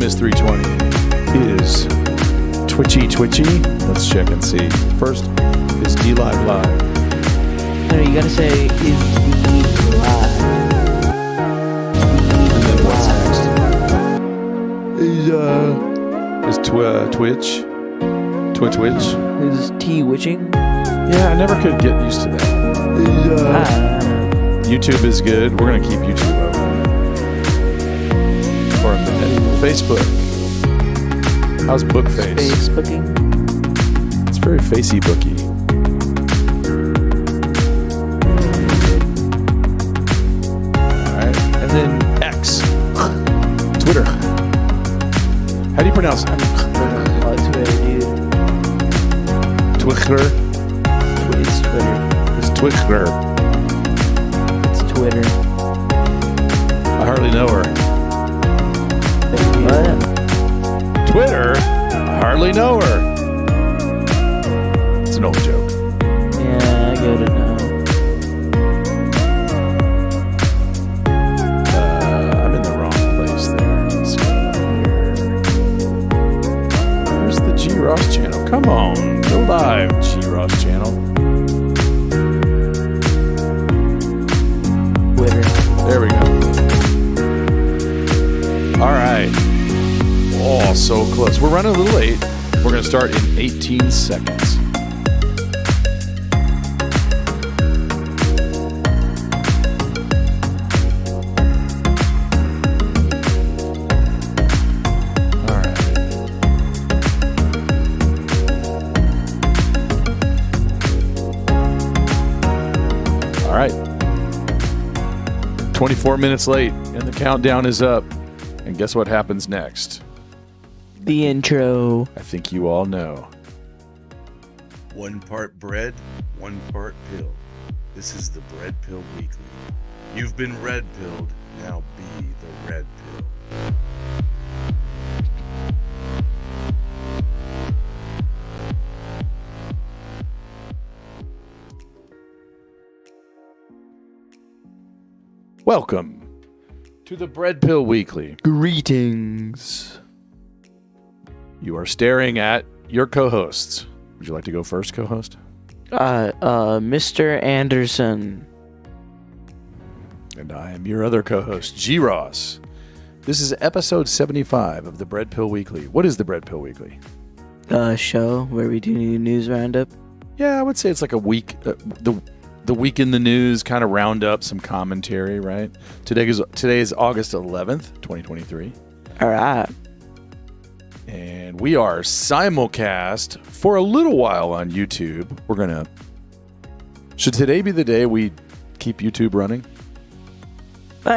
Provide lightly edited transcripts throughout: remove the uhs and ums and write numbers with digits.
minus 320 is Twitchy. Let's check and see. First is D Live Live. No, you gotta say, is we live? And then what's next? Is Twitch. Twitch. Is T-witching? Yeah, I never could get used to that. YouTube is good. We're going to keep YouTube open for a minute. Facebook. How's Bookface? Facebooking? It's very facey booky. Alright. And then X. Twitter. How do you pronounce it? Twitter, dude. Twitter? It's Twitter. It's Twitter. It's Twitter. I hardly know her. What? Twitter? I hardly know her. It's an old joke. Yeah, I get it now. I'm in the wrong place there. Let's see here. Where's the G Ross channel? Come on, go live, G Ross channel. Twitter. There we go. All right. Oh, so close. We're running a little late. We're going to start in 18 seconds. All right. All right. 24 minutes late, and the countdown is up. And guess what happens next? The intro. I think you all know. 1 part bread, 1 part pill. This is the Bread Pill Weekly. You've been red pilled, now be the red pill. Welcome to the Bread Pill Weekly. Greetings. You are staring at your co-hosts. Would you like to go first, co-host? Mr. Anderson. And I am your other co-host, G Ross. This is episode 75 of the Bread Pill Weekly. What is the Bread Pill Weekly? Show where we do news roundup. Yeah, I would say it's like a week, the week in the news kind of roundup, some commentary, right? Today is August 11th, 2023. All right. And we are simulcast for a little while on YouTube. Should today be the day we keep YouTube running?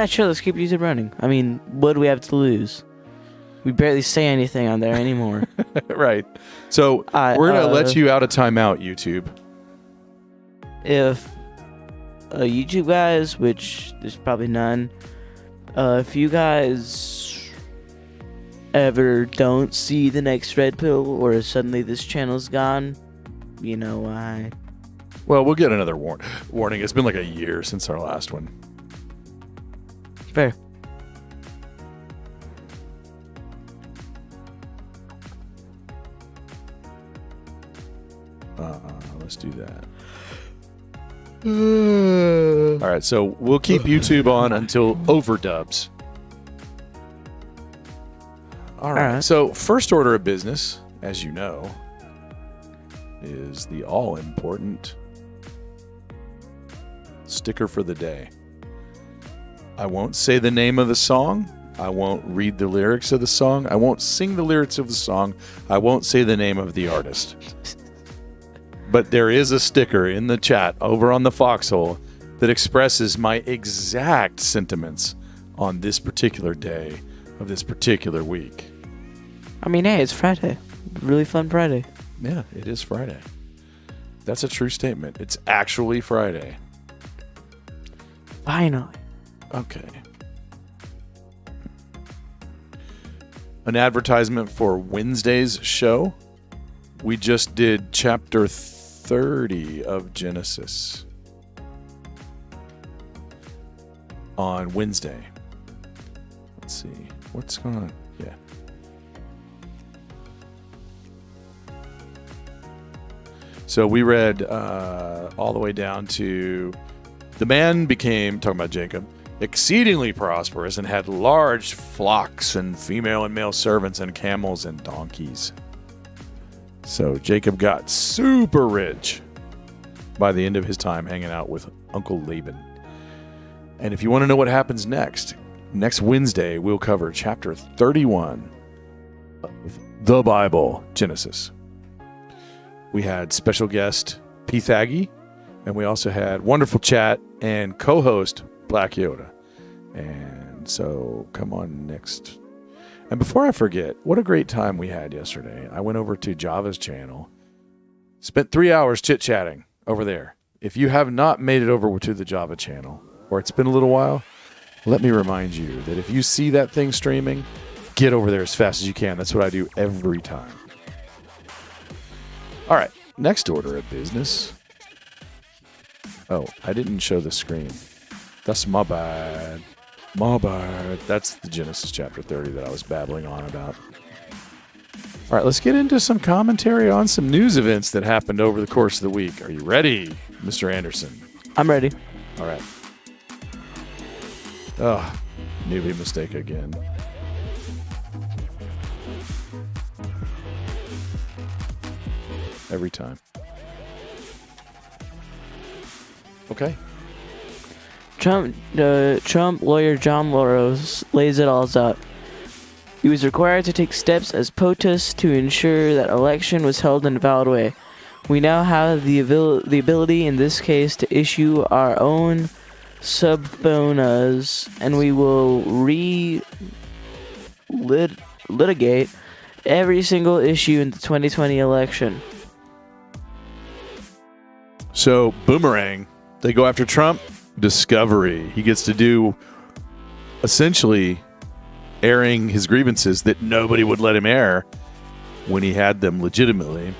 Sure, let's keep YouTube running. I mean, what do we have to lose? We barely say anything on there anymore. Right. So we're going to let you out of timeout, YouTube. If YouTube guys, which there's probably none, if you guys ever don't see the next red pill or suddenly this channel's gone, you know why. Well, we'll get another warning. It's been like a year since our last one. Fair. Let's do that. All right, so we'll keep YouTube on until overdubs. All right. So first order of business, as you know, is the all-important sticker for the day. I won't say the name of the song. I won't read the lyrics of the song. I won't sing the lyrics of the song. I won't say the name of the artist. But there is a sticker in the chat over on the Foxhole that expresses my exact sentiments on this particular day of this particular week. I mean, hey, it's Friday. Really fun Friday. Yeah, it is Friday. That's a true statement. It's actually Friday. Finally. Okay. An advertisement for Wednesday's show. We just did chapter 30 of Genesis on Wednesday. Let's see. What's going on? Yeah. So we read all the way down to the man became, talking about Jacob, exceedingly prosperous and had large flocks and female and male servants and camels and donkeys. So Jacob got super rich by the end of his time hanging out with Uncle Laban. And if you want to know what happens next Wednesday, we'll cover chapter 31 of the Bible, Genesis. We had special guest P. Thaggy, and we also had wonderful chat and co-host Black Yoda. And so come on next. And before I forget, what a great time we had yesterday. I went over to Java's channel, spent 3 hours chit-chatting over there. If you have not made it over to the Java channel, or it's been a little while, let me remind you that if you see that thing streaming, get over there as fast as you can. That's what I do every time. All right, next order of business. Oh, I didn't show the screen. That's my bad. My bad. That's the Genesis chapter 30 that I was babbling on about. All right, let's get into some commentary on some news events that happened over the course of the week. Are you ready, Mr. Anderson? I'm ready. All right. Oh, newbie mistake again. Every time. Okay. Trump lawyer John Laros lays it all out. He was required to take steps as POTUS to ensure that election was held in a valid way. We now have the ability in this case to issue our own subpoenas, and we will litigate every single issue in the 2020 election. So, Boomerang, they go after Trump. Discovery. He gets to do essentially airing his grievances that nobody would let him air when he had them legitimately.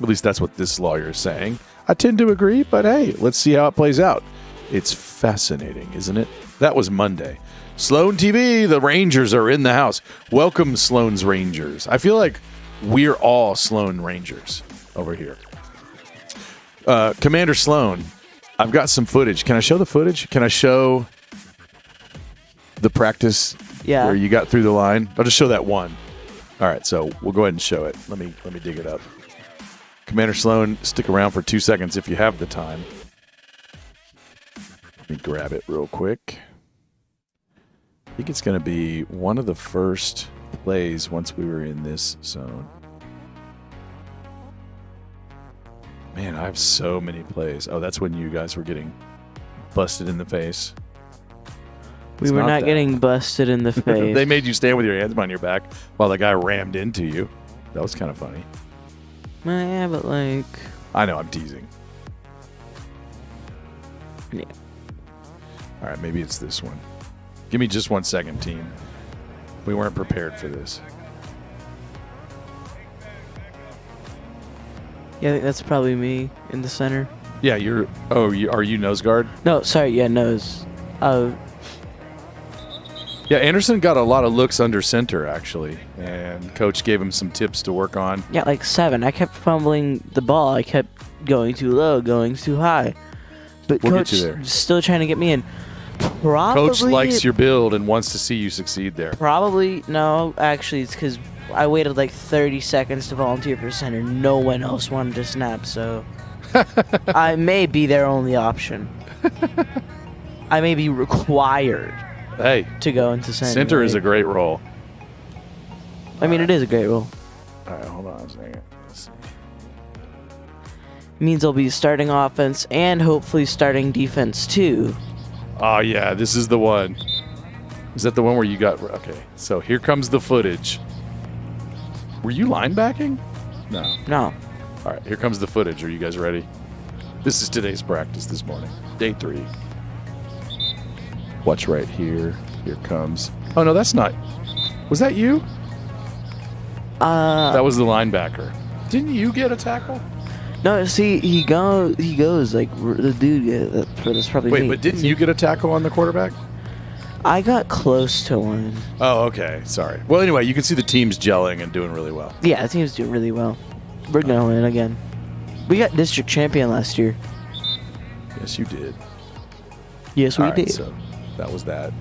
At least that's what this lawyer is saying. I tend to agree, but hey, let's see how it plays out. It's fascinating, isn't it? That was Monday. Sloan TV, the Rangers are in the house. Welcome, Sloan's Rangers. I feel like we're all Sloan Rangers over here. Commander Sloan, I've got some footage. Can I show the footage? Can I show the practice where you got through the line? I'll just show that one. All right, so we'll go ahead and show it. Let me dig it up. Commander Sloan, stick around for 2 seconds if you have the time. Let me grab it real quick. I think it's going to be one of the first plays once we were in this zone. Man, I have so many plays. Oh, that's when you guys were getting busted in the face. We were not getting busted in the face. They made you stand with your hands behind your back while the guy rammed into you. That was kind of funny. Yeah, but like... I know, I'm teasing. Yeah. All right, maybe it's this one. Give me just 1 second, team. We weren't prepared for this. Yeah, I think that's probably me in the center. Yeah, you're... Oh, are you nose guard? No, sorry, yeah, nose. Yeah, Anderson got a lot of looks under center, actually. And Coach gave him some tips to work on. Yeah, like 7. I kept fumbling the ball. I kept going too low, going too high. But We'll Coach get you there. still trying to get me in. Probably, Coach likes your build and wants to see you succeed there. Probably, no, actually, it's because I waited like 30 seconds to volunteer for center. No one else wanted to snap, so I may be their only option. I may be required to go into center. Center is a great role. I mean, it is a great role. All right, hold on a second. Let's see. It means I'll be starting offense and hopefully starting defense too. Oh, yeah, this is the one. Is that the one where you got... Okay, so here comes the footage. Were you linebacking? No. No. All right, here comes the footage. Are you guys ready? This is today's practice this morning. Day 3. Watch right here. Here comes... Oh, no, that's not... Was that you? That was the linebacker. Didn't you get a tackle? No, see, he goes like the dude. That's probably Wait, me. but didn't you get a tackle on the quarterback? I got close to one. Oh, okay. Sorry. Well, anyway, you can see the team's gelling and doing really well. Yeah, the team's doing really well. We're gonna win again. We got district champion last year. Yes, you did. Yes, we All right, did. so that was that.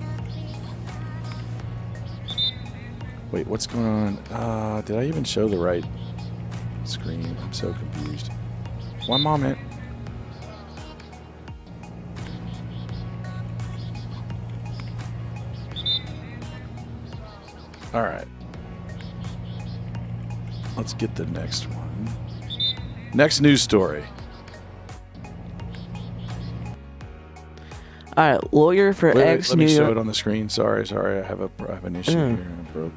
Wait, what's going on? Did I even show the right screen? I'm so confused. One moment. All right. Let's get the next one. Next news story. All right, lawyer for Wait, ex let New me show York. it on the screen. Sorry. I have an issue here. It broke.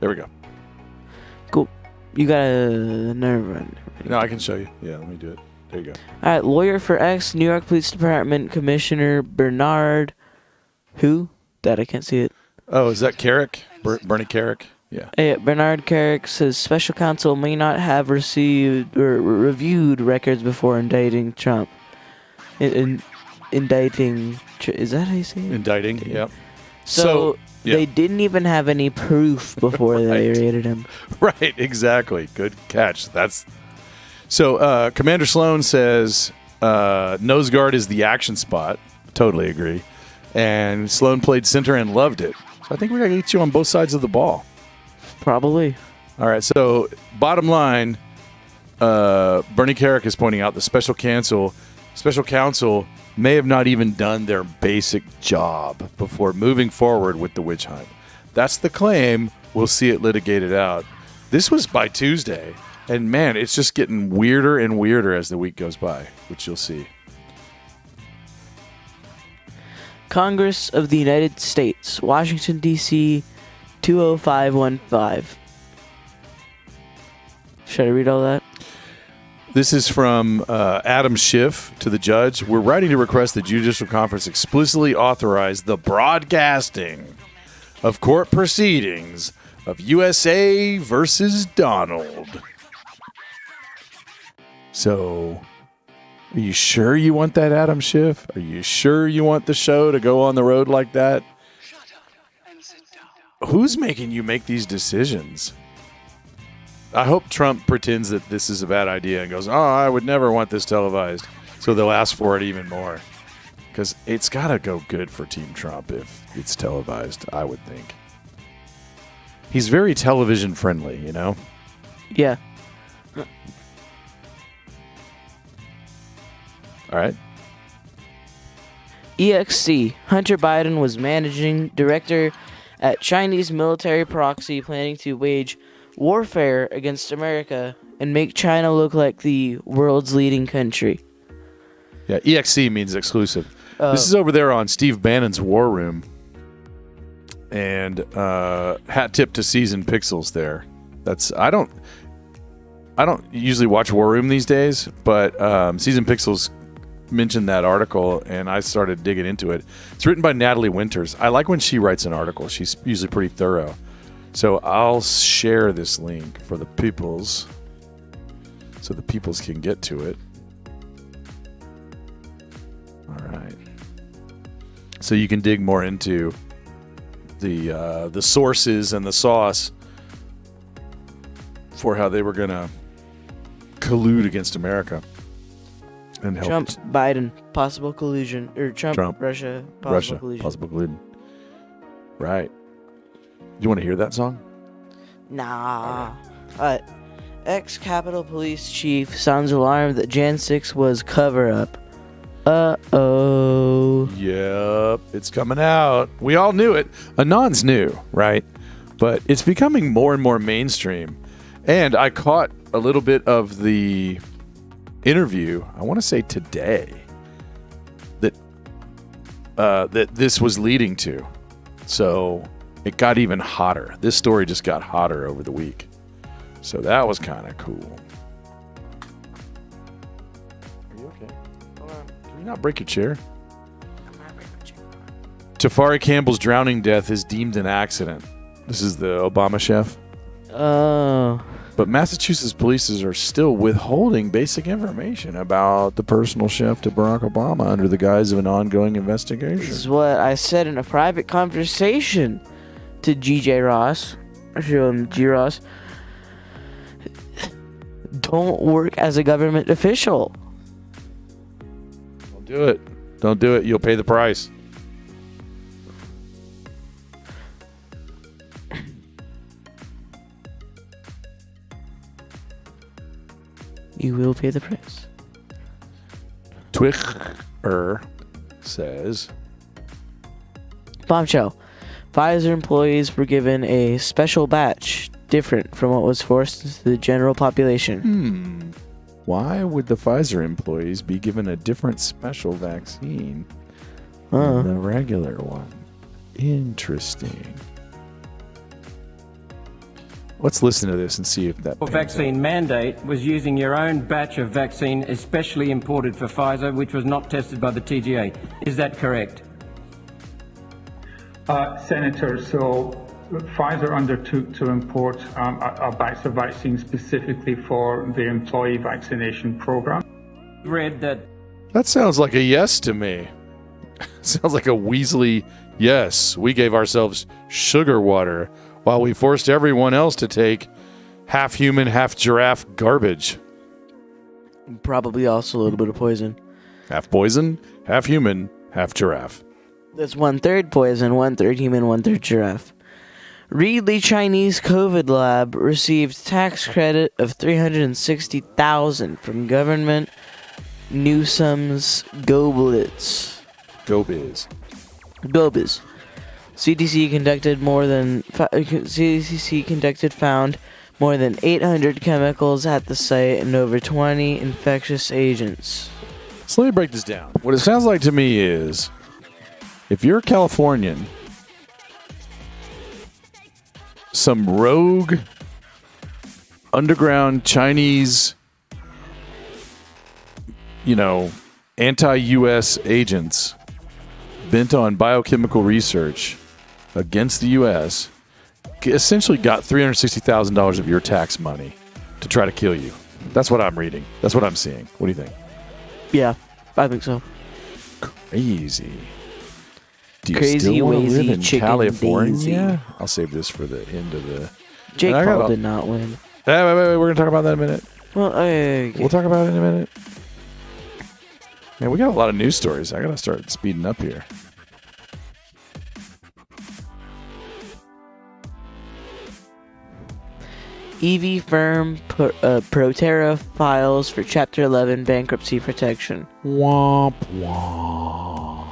There we go. Cool. You gotta never mind. No, I can show you. Yeah, let me do it. There you go. All right, lawyer for ex New York Police Department Commissioner Bernard. Who? That I can't see it. Oh, is that Carrick? Bernie Carrick? Yeah. Bernard Carrick says special counsel may not have received or reviewed records before indicting Trump. Indicting. Is that how you say it? Indicting. Yep. So yeah. they didn't even have any proof before they Right. raided him. Right. Exactly. Good catch. That's so. Commander Sloan says nose guard is the action spot. Totally agree. And Sloan played center and loved it. So I think we gotta get you on both sides of the ball. Probably. All right. So bottom line, Bernie Carrick is pointing out the special counsel may have not even done their basic job before moving forward with the witch hunt. That's the claim. We'll see it litigated out. This was by Tuesday, and man, it's just getting weirder and weirder as the week goes by, which you'll see. Congress of the United States, Washington, D.C., 20515. Should I read all that? This is from Adam Schiff to the judge. We're writing to request the Judicial Conference explicitly authorize the broadcasting of court proceedings of USA versus Donald. So, are you sure you want that, Adam Schiff? Are you sure you want the show to go on the road like that? Who's making you make these decisions? I hope Trump pretends that this is a bad idea and goes, oh, I would never want this televised. So they'll ask for it even more. Because it's got to go good for Team Trump if it's televised, I would think. He's very television friendly, you know? Yeah. All right. EXC. Hunter Biden was managing director at Chinese military proxy planning to wage warfare against America and make China look like the world's leading country. Yeah, EXC means exclusive. This is over there on Steve Bannon's War Room. And hat tip to Seasoned Pixels there. That's I don't usually watch War Room these days, but Seasoned Pixels mentioned that article and I started digging into it. It's written by Natalie Winters. I like when she writes an article. She's usually pretty thorough. So I'll share this link for the peoples so the peoples can get to it. All right. So you can dig more into the sources and the sauce for how they were going to collude against America and help Trump, Biden, possible collusion. Or Trump, Russia, possible collusion. possible collusion. Right. You want to hear that song? Nah. Ex-Capitol Police Chief sounds alarmed that Jan 6 was cover-up. Uh-oh. Yep, it's coming out. We all knew it. Anon's new, right? But it's becoming more and more mainstream. And I caught a little bit of the interview, I want to say today, that this was leading to. So it got even hotter. This story just got hotter over the week. So that was kind of cool. Are you okay? Hold on. Can you not break your chair? I'm not breaking my chair. Tafari Campbell's drowning death is deemed an accident. This is the Obama chef. Oh. But Massachusetts police are still withholding basic information about the personal chef to Barack Obama under the guise of an ongoing This investigation. is what I said in a private conversation to GJ Ross. Or to G. Ross. Don't work as a government official. Don't do it. Don't do it. You'll pay the price. You will pay the price. Twitter says, Bombshell. Pfizer employees were given a special batch, different from what was forced into the general population. why would the Pfizer employees be given a different special vaccine Huh. than the regular one? Interesting. Let's listen to this and see if that pans Vaccine mandate was using your own batch of vaccine especially imported for Pfizer, which was not tested by the TGA. Is that correct? Senator, so Pfizer undertook to import a batch of vaccine specifically for the employee vaccination program. Read that That sounds like a yes to me. Sounds like a Weasley yes. We gave ourselves sugar water while we forced everyone else to take half human, half giraffe garbage. Probably also a little bit of poison. Half poison, half human, half giraffe. That's 1/3 poison, 1/3 human, 1/3 giraffe. Reedley Chinese COVID lab received tax credit of $360,000 from government Newsom's Goblitz. Go biz. Gobis. CDC found more than 800 chemicals at the site and over 20 infectious agents. So let me break this down. What it sounds like to me is, if you're a Californian, some rogue underground Chinese, anti-U.S. agents bent on biochemical research against the U.S. essentially got $360,000 of your tax money to try to kill you. That's what I'm reading. That's what I'm seeing. What do you think? Yeah, I think so. Crazy. Do you Crazy, still want to wazy live in chicken California? daisy. I'll save this for the end of the... Jake And I got Paul a- did not win. Wait. We're going to talk about that in a minute. Well, okay. We'll talk about it in a minute. Man, we got a lot of news stories. I got to start speeding up here. EV firm Proterra files for Chapter 11 bankruptcy protection. Womp womp.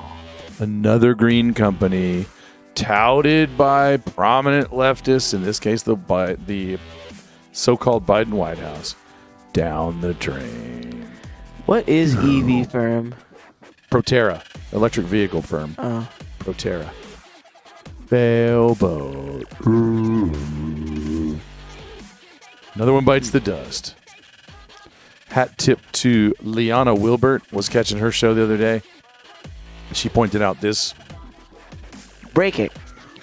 Another green company touted by prominent leftists, in this case the so-called Biden White House, down the drain. What is EV firm? Proterra, electric vehicle firm. Oh, Proterra. Failboat. Another one bites the dust. Hat tip to Liana Wilbert, was catching her show the other day. She pointed out this. breaking.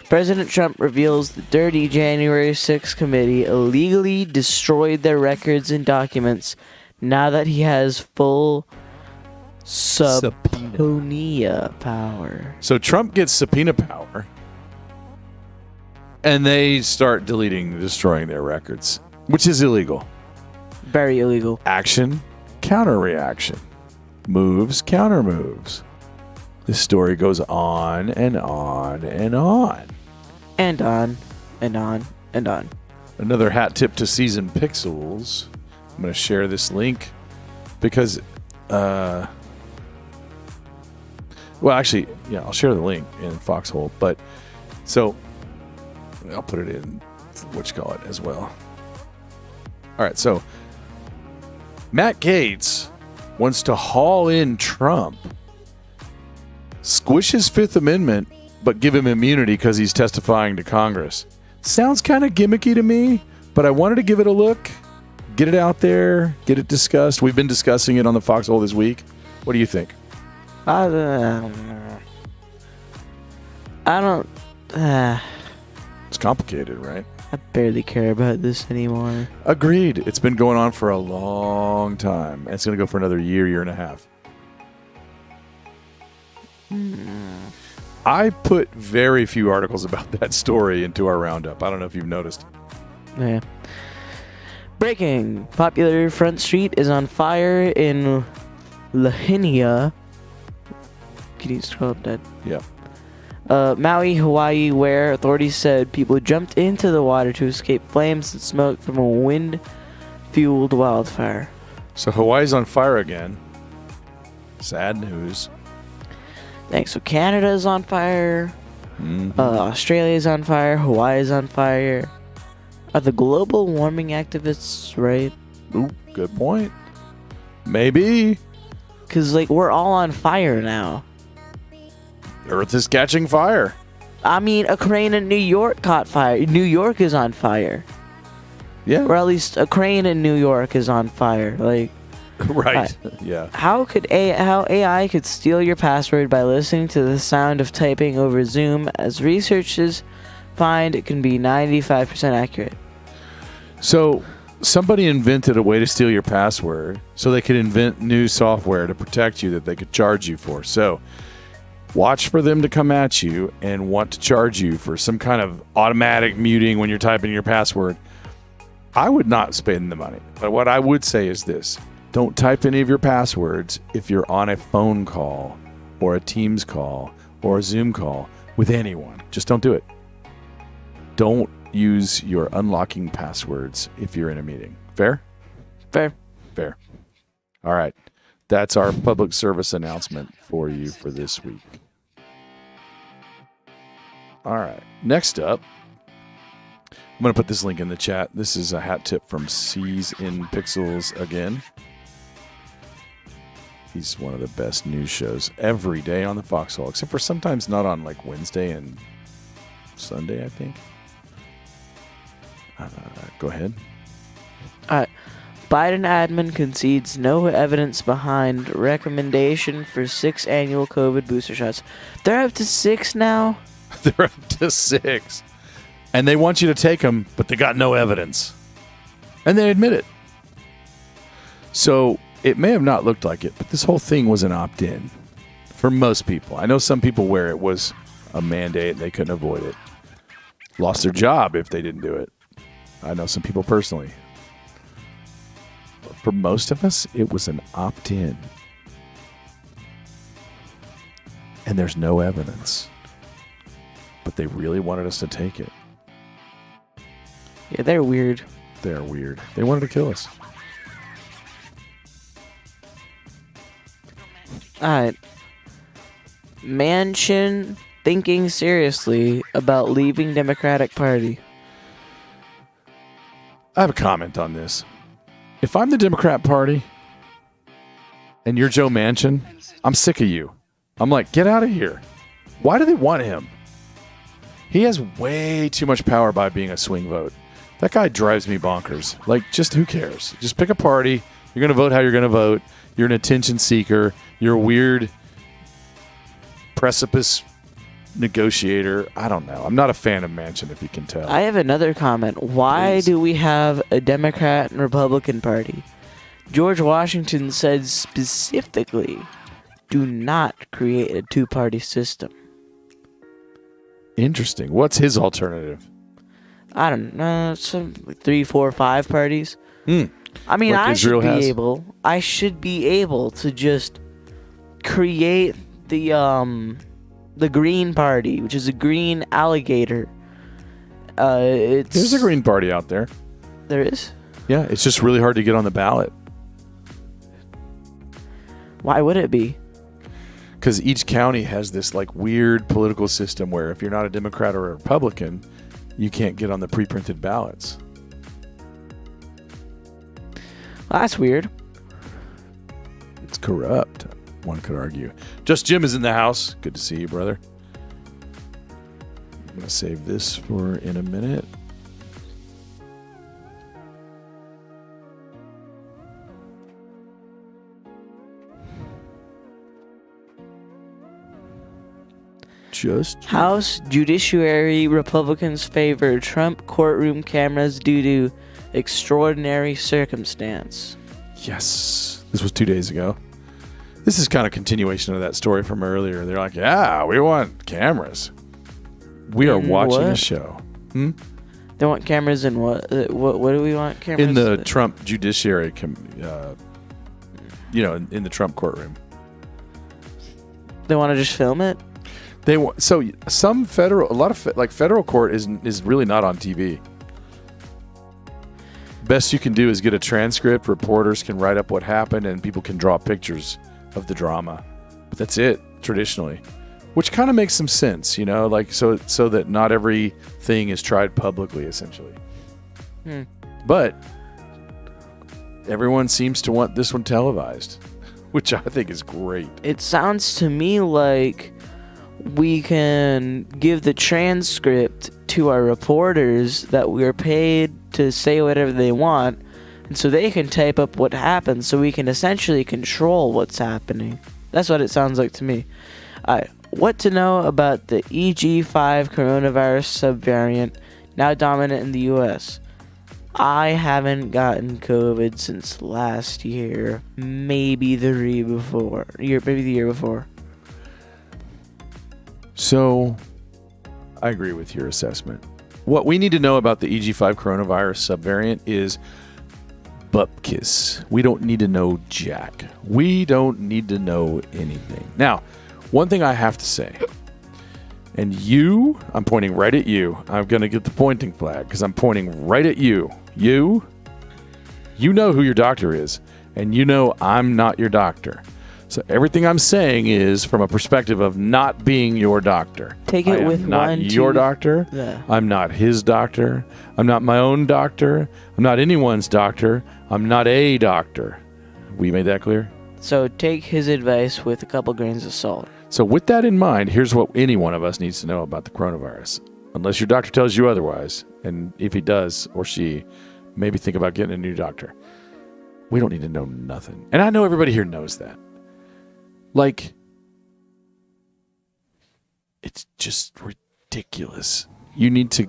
President Trump reveals the dirty January 6th committee illegally destroyed their records and documents now that he has full subpoena power. So Trump gets subpoena power, and they start deleting and destroying their records, which is illegal. Very illegal. Action, counter-reaction. Moves, counter-moves. This story goes on and on and on. And on, and on, and on. Another hat tip to Season Pixels. I'm going to share this link because, well, actually, yeah, I'll share the link in Foxhole. But so I'll put it in whatchamacallit as well. All right, so Matt Gaetz wants to haul in Trump, squish his Fifth Amendment, but give him immunity because he's testifying to Congress. Sounds kind of gimmicky to me, but I wanted to give it a look, get it out there, get it discussed. We've been discussing it on the Foxhole this week. What do you think? I don't. It's complicated, right? I barely care about this anymore. Agreed. It's been going on for a long time. It's going to go for another year and a half. I put very few articles about that story into our roundup. I don't know if you've noticed. Yeah. Breaking. Popular front street is on fire in Lahaina. Can you scroll up that? Yeah. Maui, Hawaii, where authorities said people jumped into the water to escape flames and smoke from a wind-fueled wildfire. So Hawaii's on fire again. Sad news. Thanks. So Canada is on fire. Mhm. Australia is on fire. Hawaii is on fire. Are the global warming activists right? Ooh, good point. Maybe. Because, like, we're all on fire now. Earth is catching fire. I mean, a crane in New York caught fire. New York is on fire. Yeah. Or at least a crane in New York is on fire. Like, Right. Yeah. how AI could steal your password by listening to the sound of typing over Zoom, as researchers find it can be 95% accurate. So somebody invented a way to steal your password so they could invent new software to protect you that they could charge you for. So watch for them to come at you and want to charge you for some kind of automatic muting when you're typing your password. I would not spend the money. But what I would say is this. Don't type any of your passwords if you're on a phone call or a Teams call or a Zoom call with anyone. Just don't do it. Don't use your unlocking passwords if you're in a meeting. Fair? Fair. Fair. All right. That's our public service announcement for you for this week. All right. Next up, I'm going to put this link in the chat. This is a hat tip from C's in Pixels again. He's one of the best news shows every day on the Foxhole, except for sometimes not on like Wednesday and Sunday, I think. Go ahead. Biden admin concedes no evidence behind recommendation for 6 annual COVID booster shots. They're up to 6 now? They're up to 6. And they want you to take them, but they got no evidence. And they admit it. So it may have not looked like it, but this whole thing was an opt-in for most people. I know some people where it was a mandate and they couldn't avoid it. Lost their job if they didn't do it. I know some people personally. But for most of us, it was an opt-in. And there's no evidence. But they really wanted us to take it. Yeah, they're weird. They're weird. They wanted to kill us. Alright. Manchin thinking seriously about leaving Democratic Party. I have a comment on this. If I'm the Democrat Party and you're Joe Manchin, I'm sick of you. I'm like, get out of here. Why do they want him? He has way too much power by being a swing vote. That guy drives me bonkers. Like, just who cares? Just pick a party. You're going to vote how you're going to vote. You're an attention seeker. You're a weird precipice negotiator. I don't know. I'm not a fan of Manchin, if you can tell. I have another comment. Why Please. do we have a Democrat and Republican Party? George Washington said specifically, do not create a two-party system. Interesting. What's his alternative? I don't know, some 3, 4, 5 parties. I mean, Like Israel has? I should be able to just create the Green Party, which is a green alligator. There's a Green Party out there. There is? Yeah, it's just really hard to get on the ballot. Why would it be? Because each county has this like weird political system where if you're not a Democrat or a Republican, you can't get on the pre-printed ballots. Well, that's weird. It's corrupt, one could argue. Just Jim is in the house. Good to see you, brother. I'm going to save this for in a minute. House Judiciary Republicans favor Trump courtroom cameras due to extraordinary circumstance. Yes. This was 2 days ago. This is kind of continuation of that story from earlier. They're like, yeah, we want cameras. We are watching a show. They want cameras in what? What do we want cameras In the Trump judiciary, in the Trump courtroom. They want to just film it? So some federal, a lot of federal court is really not on TV. Best you can do is get a transcript. Reporters can write up what happened, and people can draw pictures of the drama. But that's it traditionally, which kind of makes some sense, so that not everything is tried publicly, essentially. But everyone seems to want this one televised, which I think is great. It sounds to me like we can give the transcript to our reporters that we're paid to say whatever they want, and so they can type up what happens, so we can essentially control what's happening. That's what it sounds like to me. What to know about the EG5 coronavirus subvariant, now dominant in the U.S.? I haven't gotten COVID since last year, maybe the year before. So, I agree with your assessment. What we need to know about the EG5 coronavirus subvariant is bupkis. We don't need to know jack. We don't need to know anything. Now, one thing I have to say, and I'm pointing right at you. I'm going to get the pointing flag because I'm pointing right at you. You know who your doctor is, and you know I'm not your doctor. So everything I'm saying is from a perspective of not being your doctor. Take it with not your doctor. Yeah. I'm not his doctor. I'm not my own doctor. I'm not anyone's doctor. I'm not a doctor. We made that clear? So take his advice with a couple grains of salt. So with that in mind, here's what any one of us needs to know about the coronavirus. Unless your doctor tells you otherwise, and if he does or she, maybe think about getting a new doctor. We don't need to know nothing. And I know everybody here knows that. It's just ridiculous. You need to,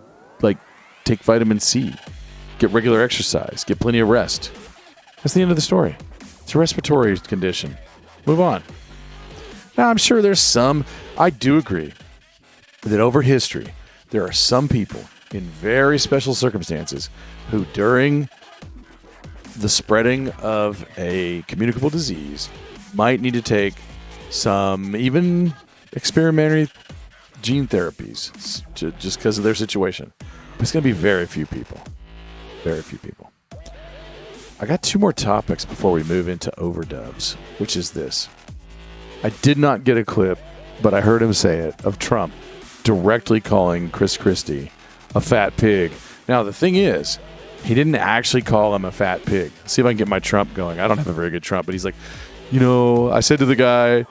take vitamin C, get regular exercise, get plenty of rest. That's the end of the story. It's a respiratory condition. Move on. Now, I'm sure I do agree that over history, there are some people in very special circumstances who, during the spreading of a communicable disease, might need to take some even experimentary gene therapies just because of their situation. But it's going to be very few people. Very few people. I got two more topics before we move into overdubs, which is this. I did not get a clip, but I heard him say it, of Trump directly calling Chris Christie a fat pig. Now, the thing is, he didn't actually call him a fat pig. Let's see if I can get my Trump going. I don't have a very good Trump, but he's like, I said to the guy,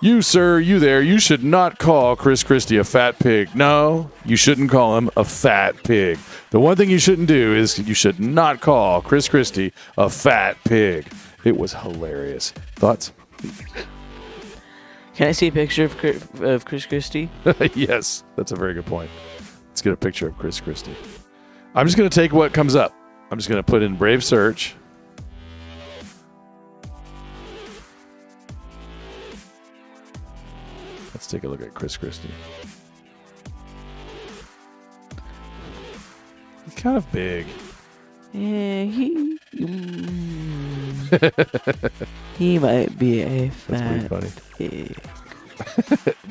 you, sir, you there, you should not call Chris Christie a fat pig. No, you shouldn't call him a fat pig. The one thing you shouldn't do is you should not call Chris Christie a fat pig. It was hilarious. Thoughts? Can I see a picture of Chris Christie? Yes, that's a very good point. Let's get a picture of Chris Christie. I'm just going to take what comes up. I'm just going to put in Brave Search. Let's take a look at Chris Christie. He's kind of big. Yeah, he might be a That's fat pretty funny. pig.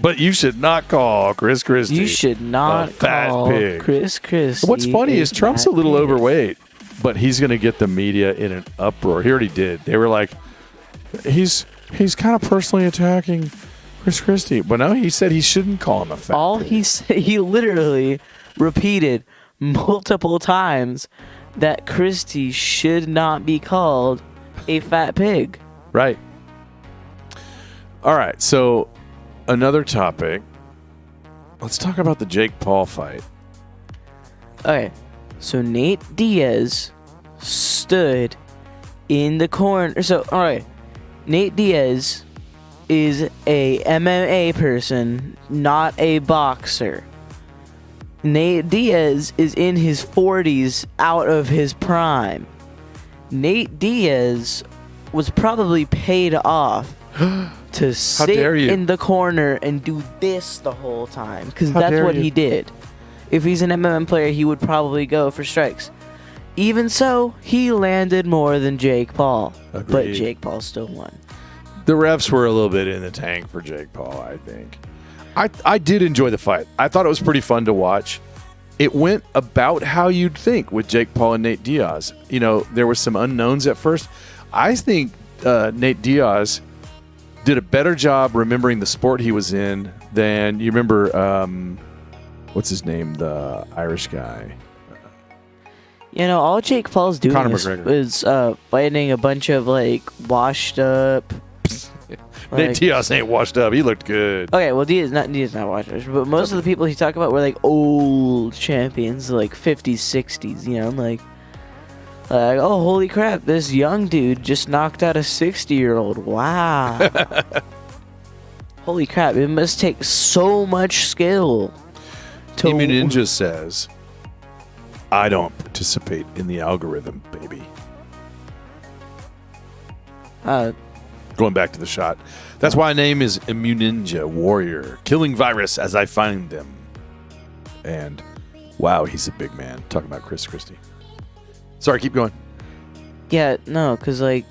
But you should not call Chris Christie. You should not a fat call pig. Chris Christie. What's funny is Trump's a little pig. overweight, but he's going to get the media in an uproar. He already did. They were like, he's kind of personally attacking Chris Christie. But no, he said he shouldn't call him a fat pig. He literally repeated multiple times that Christie should not be called a fat pig. Right. All right. So another topic. Let's talk about the Jake Paul fight. Okay, so Nate Diaz stood in the corner. So, all right, Nate Diaz is a MMA person, not a boxer. Nate Diaz is in his 40s, out of his prime. Nate Diaz was probably paid off to sit dare you. in the corner and do this the whole time, because How that's dare what you. he did. If he's an MMA player, he would probably go for strikes. Even so, he landed more than Jake Paul. But Agreed. Jake Paul still won. The refs were a little bit in the tank for Jake Paul, I think. I did enjoy the fight. I thought it was pretty fun to watch. It went about how you'd think with Jake Paul and Nate Diaz. You know, there were some unknowns at first. I think Nate Diaz did a better job remembering the sport he was in than you remember. What's his name? The Irish guy. You know, all Jake Paul's doing Conor is McGregor. fighting a bunch of like washed up. Nate like- Diaz ain't washed up. He looked good. Okay, well, Diaz not washed up, but most of the people he talked about were like old champions, like 50s, 60s. You know, like oh holy crap, this young dude just knocked out a 60-year-old. Wow. Holy crap, it must take so much skill. Emu Ninja says, I don't participate in the algorithm, baby. Going back to the shot. That's why my name is Emu Ninja Warrior, killing virus as I find them. And wow, he's a big man. Talking about Chris Christie. Sorry, keep going. Yeah, no, because like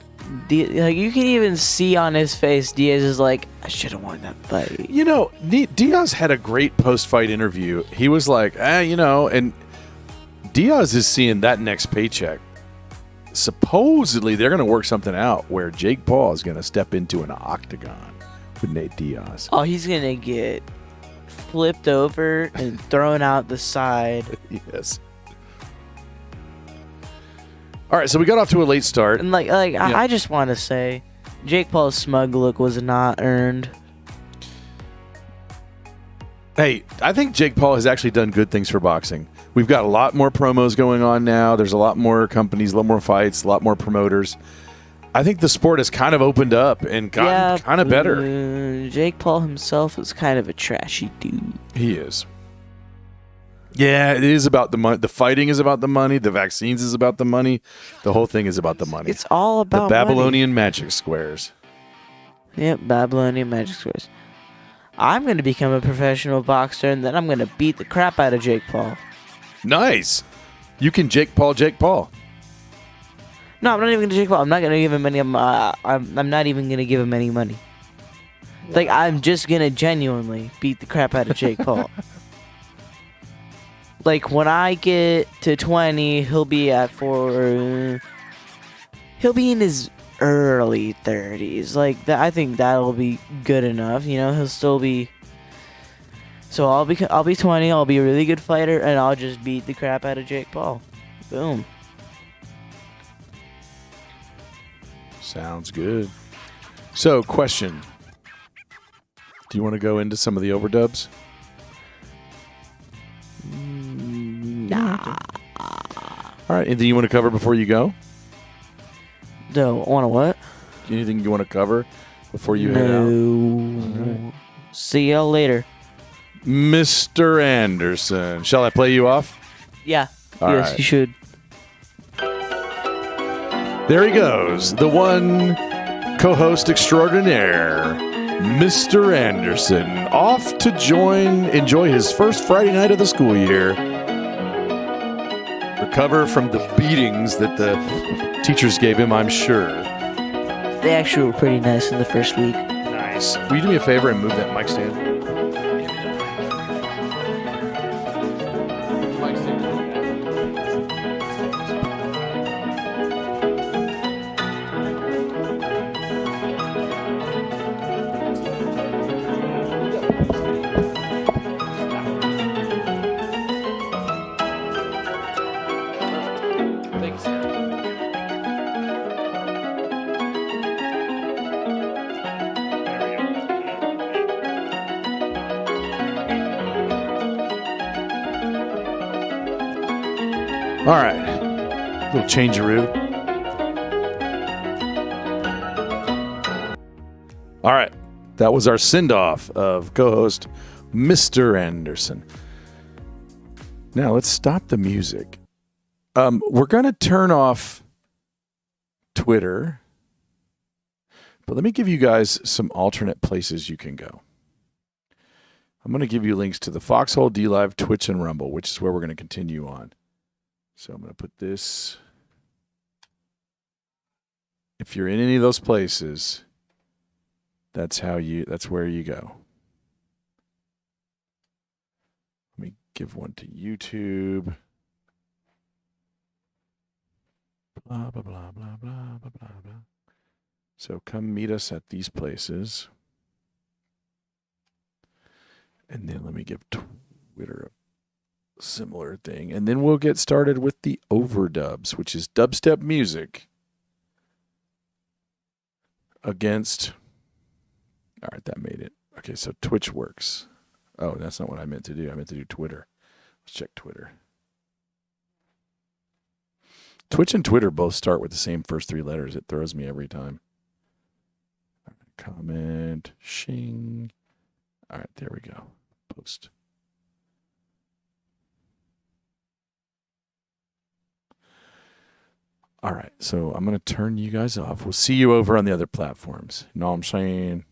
you can even see on his face, Diaz is like, I should have won that fight. You know, Diaz had a great post-fight interview. He was like, you know, and Diaz is seeing that next paycheck. Supposedly, they're going to work something out where Jake Paul is going to step into an octagon with Nate Diaz. Oh, he's gonna get flipped over and thrown out the side. Yes. All right, so we got off to a late start. And I just want to say, Jake Paul's smug look was not earned. Hey, I think Jake Paul has actually done good things for boxing. We've got a lot more promos going on now. There's a lot more companies, a lot more fights, a lot more promoters. I think the sport has kind of opened up and gotten kind of better. Jake Paul himself is kind of a trashy dude. He is. Yeah, it is about the money. The fighting is about the money. The vaccines is about the money. The whole thing is about the money. It's all the about Babylonian magic squares. money. Yep, Babylonian magic squares. I'm going to become a professional boxer, and then I'm going to beat the crap out of Jake Paul. Nice. You can Jake Paul. No, I'm not even going to Jake Paul. I'm not going to give him any. I'm not even going to give him any money. Like, I'm just going to genuinely beat the crap out of Jake Paul. Like, when I get to 20, he'll be he'll be in his early 30s. Like, I think that'll be good enough. You know, he'll still be. So I'll be 20. I'll be a really good fighter, and I'll just beat the crap out of Jake Paul. Boom. Sounds good. So, question. Do you want to go into some of the overdubs? Nah. All right. Anything you want to cover before you go? Don't want to what? Anything you want to cover before you head out? No. See y'all later. Mr. Anderson. Shall I play you off? Yeah. All yes, right. you should. There he goes. The one co-host extraordinaire, Mr. Anderson, off to enjoy his first Friday night of the school year. Recover from the beatings that the teachers gave him, I'm sure. They actually were pretty nice in the first week. Nice. Will you do me a favor and move that mic stand? All right. Little change-a-roo. All right. That was our send-off of co-host Mr. Anderson. Now, let's stop the music. We're going to turn off Twitter, but let me give you guys some alternate places you can go. I'm going to give you links to the Foxhole, DLive, Twitch, and Rumble, which is where we're going to continue on. So I'm going to put this. If you're in any of those places, that's where you go. Let me give one to YouTube. Blah, blah, blah, blah, blah, blah, blah, blah. So come meet us at these places. And then let me give Twitter a similar thing. And then we'll get started with the overdubs, which is dubstep music against... All right, that made it. Okay, so Twitch works. Oh, that's not what I meant to do. I meant to do Twitter. Let's check Twitter. Twitch and Twitter both start with the same first 3 letters. It throws me every time. Comment, shing. All right, there we go. Post. All right, so I'm going to turn you guys off. We'll see you over on the other platforms. You know what I'm saying?